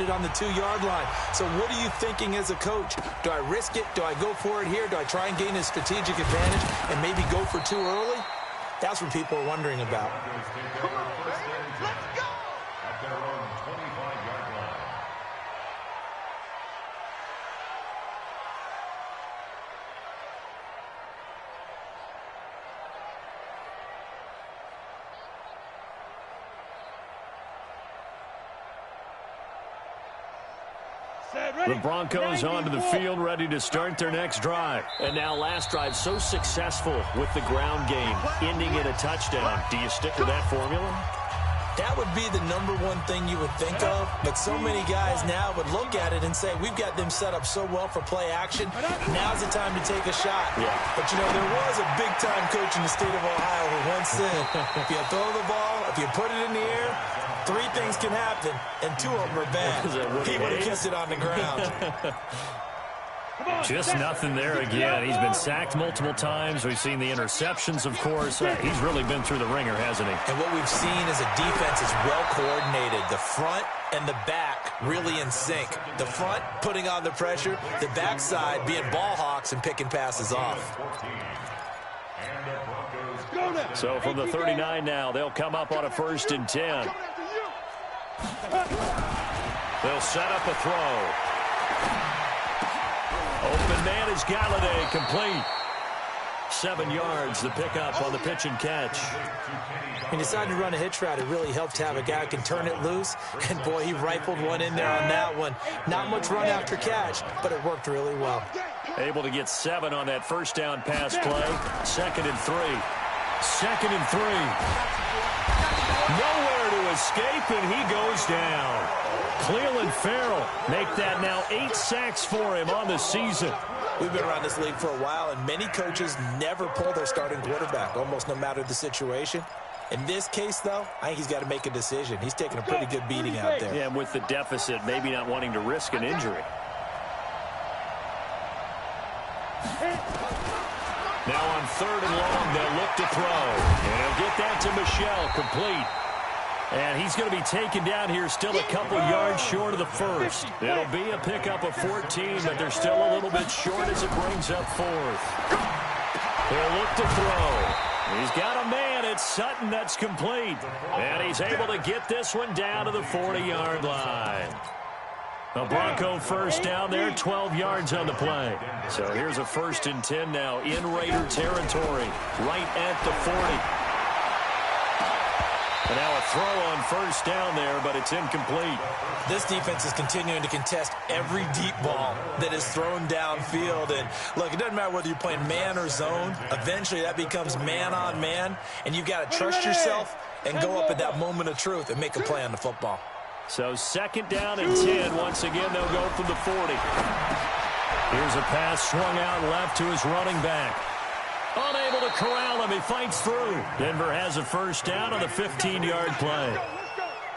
it on the 2-yard line. So what are you thinking as a coach? Do I risk it? Do I go for it here? Do I try and gain a strategic advantage and maybe go for too early? That's what people are wondering about. Come on, let's go! At their own 25-yard line. The Broncos onto the field, ready to start their next drive. And now last drive so successful with the ground game, ending in a touchdown. Do you stick with that formula? That would be the #1 thing you would think of, but so many guys now would look at it and say, we've got them set up so well for play action, now's the time to take a shot. Yeah. But, you know, there was a big-time coach in the state of Ohio who once said, if you throw the ball, if you put it in the air, 3 things can happen, and 2 of them are bad. He would have kissed it on the ground. Just nothing there again. He's been sacked multiple times. We've seen the interceptions, of course. He's really been through the ringer, hasn't he? And what we've seen is a defense is well coordinated. The front and the back really in sync. The front putting on the pressure, the backside being ball hawks and picking passes off. So from the 39 now, they'll come up on a 1st and 10. They'll set up a throw. Open man is Galladay, complete. 7 yards, the pickup on the pitch and catch. He decided to run a hitch route. It really helped to have a guy who can turn it loose. And, boy, he rifled one in there on that one. Not much run after catch, but it worked really well. Able to get 7 on that 1st down pass play. 2nd and 3. 2nd and 3. Nowhere to escape, and he goes down. Cleveland Farrell make that now 8 sacks for him on the season. We've been around this league for a while, and many coaches never pull their starting quarterback, almost no matter the situation. In this case, though, I think he's got to make a decision. He's taking a pretty good beating out there. Yeah, with the deficit, maybe not wanting to risk an injury. Now on 3rd and long, they'll look to throw. And he'll get that to Michel, complete. And he's going to be taken down here still a couple yards short of the 1st. It'll be a pickup of 14, but they're still a little bit short as it brings up 4th. They'll look to throw. He's got a man. It's Sutton. That's complete. And he's able to get this one down to the 40-yard line. A Bronco 1st down there, 12 yards on the play. So here's a 1st and 10 now in Raider territory, right at the 40. And now a throw on 1st down there, but it's incomplete. This defense is continuing to contest every deep ball that is thrown downfield. And, look, it doesn't matter whether you're playing man or zone. Eventually that becomes man on man, and you've got to trust yourself and go up at that moment of truth and make a play on the football. So 2nd down and 10. Once again, they'll go from the 40. Here's a pass swung out left to his running back. Unable to corral him. He fights through. Denver has a 1st down on the 15-yard play.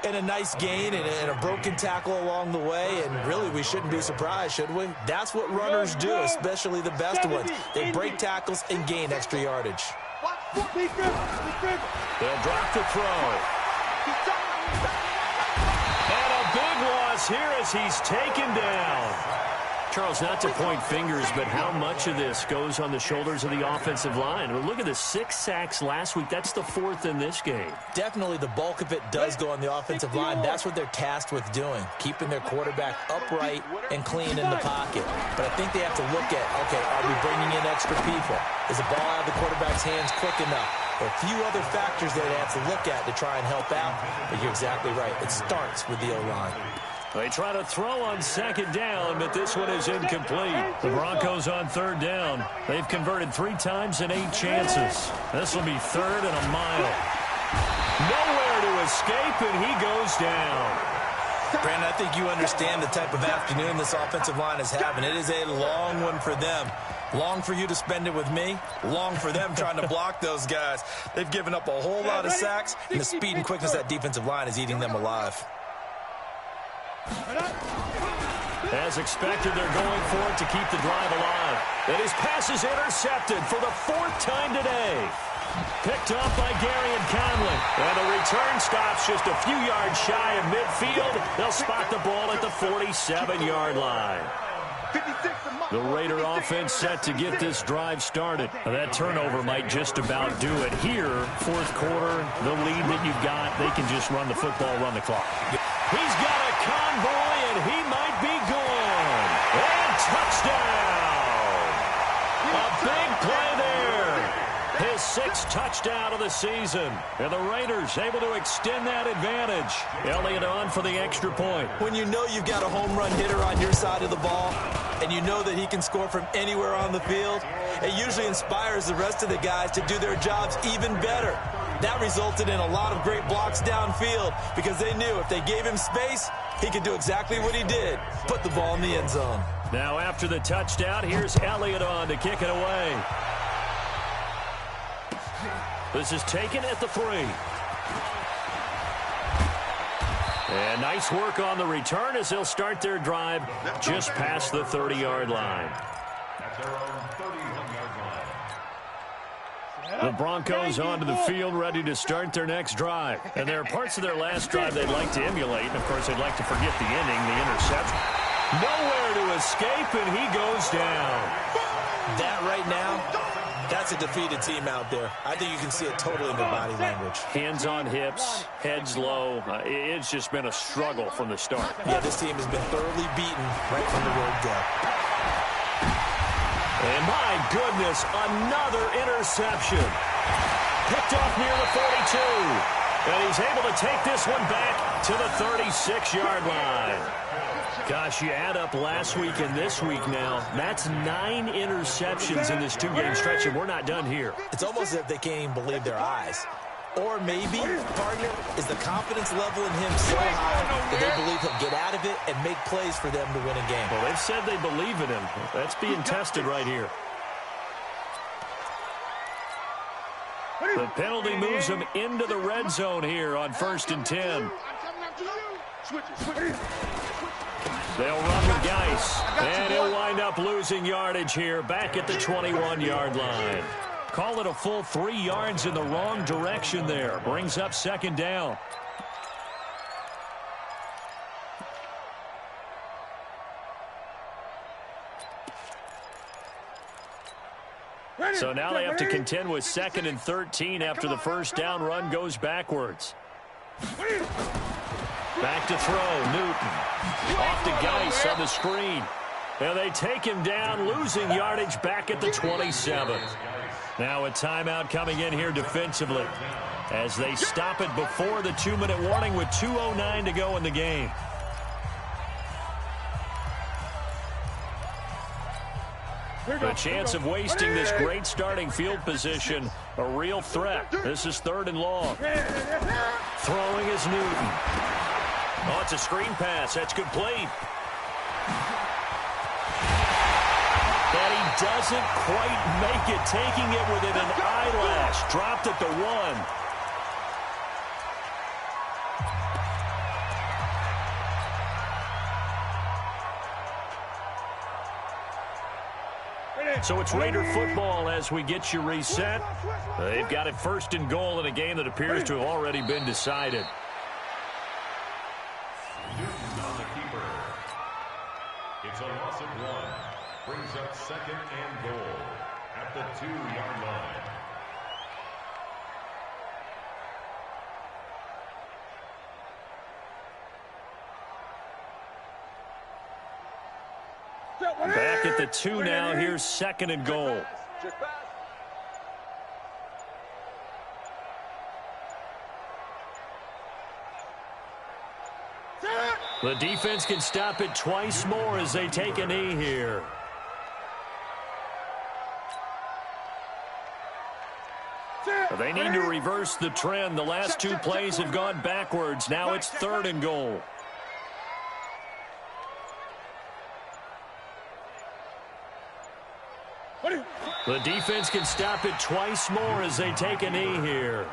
And a nice gain and a broken tackle along the way. And really, we shouldn't be surprised, should we? That's what runners do, especially the best ones. They break tackles and gain extra yardage. They'll drop the throw. And a big loss here as he's taken down. Charles, not to point fingers, but how much of this goes on the shoulders of the offensive line? I mean, look at the 6 sacks last week. That's the 4th in this game. Definitely the bulk of it does go on the offensive line. That's what they're tasked with doing, keeping their quarterback upright and clean in the pocket. But I think they have to look at, okay, are we bringing in extra people? Is the ball out of the quarterback's hands quick enough? There are a few other factors that they have to look at to try and help out. But you're exactly right. It starts with the O-line. They try to throw on 2nd down, but this one is incomplete. The Broncos on 3rd down. They've converted 3 times in 8 chances. This will be 3rd and a mile. Nowhere to escape, and he goes down. Brandon, I think you understand the type of afternoon this offensive line is having. It is a long one for them. Long for you to spend it with me. Long for them trying to block those guys. They've given up a whole lot of sacks, and the speed and quickness of that defensive line is eating them alive. As expected, they're going for it to keep the drive alive. And his pass is intercepted for the 4th time today. Picked off by Gary and Conley. And the return stops just a few yards shy of midfield. They'll spot the ball at the 47-yard line. The Raider offense set to get this drive started. That turnover might just about do it. Here, 4th quarter, the lead that you've got, they can just run the football, run the clock. He's got a convoy, and he might be gone. And touchdown! A big play there. His 6th touchdown of the season. And the Raiders able to extend that advantage. Elliott on for the extra point. When you know you've got a home run hitter on your side of the ball, and you know that he can score from anywhere on the field, it usually inspires the rest of the guys to do their jobs even better. That resulted in a lot of great blocks downfield because they knew if they gave him space, he could do exactly what he did, put the ball in the end zone. Now after the touchdown, here's Elliott on to kick it away. This is taken at the 3. And nice work on the return as they'll start their drive just past the 30-yard line. At their own 31-yard line. The Broncos onto the field ready to start their next drive. And there are parts of their last drive they'd like to emulate. And, of course, they'd like to forget the ending, the interception. Nowhere to escape, and he goes down. That right now, that's a defeated team out there. I think you can see it totally in their body language. Hands on hips, heads low. It's just been a struggle from the start. Yeah, this team has been thoroughly beaten right from the word go. And my goodness, another interception. Picked off near the 42. And he's able to take this one back to the 36-yard line. Gosh, you add up last week and this week now, that's 9 interceptions in this 2-game stretch, and we're not done here. It's almost as if they can't even believe their eyes. Or maybe, partner, is the confidence level in him so high that they believe he'll get out of it and make plays for them to win a game. Well, they've said they believe in him. That's being tested right here. The penalty moves him into the red zone here on 1st and 10. They'll run with Geis, and he'll wind up losing yardage here back at the 21-yard line. Call it a full 3 yards in the wrong direction there. Brings up 2nd down. So now they have to contend with 2nd and 13 after the 1st down run goes backwards. Back to throw, Newton. Off to Geis on the screen. And they take him down, losing yardage back at the 27. Now a timeout coming in here defensively as they stop it before the 2-minute warning with 2:09 to go in the game. The chance of wasting this great starting field position, a real threat. This is 3rd and long. Throwing is Newton. Oh, it's a screen pass. That's complete. But he doesn't quite make it, taking it within an eyelash. Dropped at the 1. So it's Raider football as we get you reset. They've got it 1st and goal in a game that appears to have already been decided. Newton on the keeper. It's a loss of 1. Brings up 2nd and goal at the 2-yard line. Back at the 2 now. Here's 2nd and goal. The defense can stop it twice more as they take a knee here. They need to reverse the trend. The last 2 plays have gone backwards. Now it's 3rd and goal. The defense can stop it twice more as they take a knee here.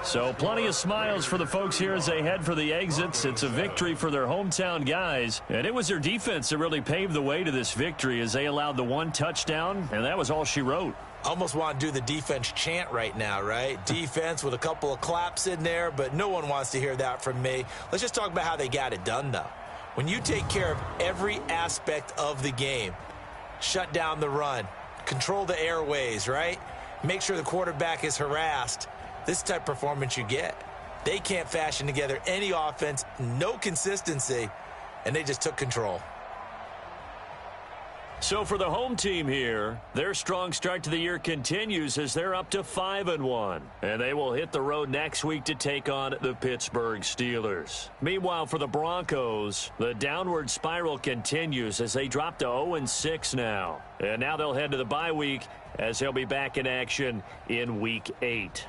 So plenty of smiles for the folks here as they head for the exits. It's a victory for their hometown guys. And it was their defense that really paved the way to this victory as they allowed the one touchdown, and that was all she wrote. Almost want to do the defense chant right now, right? Defense with a couple of claps in there, but no one wants to hear that from me. Let's just talk about how they got it done, though. When you take care of every aspect of the game, shut down the run, control the airways, right? Make sure the quarterback is harassed. This type of performance you get. They can't fashion together any offense, no consistency, and they just took control. So for the home team here, their strong start to the year continues as they're up to 5-1. And they will hit the road next week to take on the Pittsburgh Steelers. Meanwhile, for the Broncos, the downward spiral continues as they drop to 0-6 now. And now they'll head to the bye week as they'll be back in action in Week 8.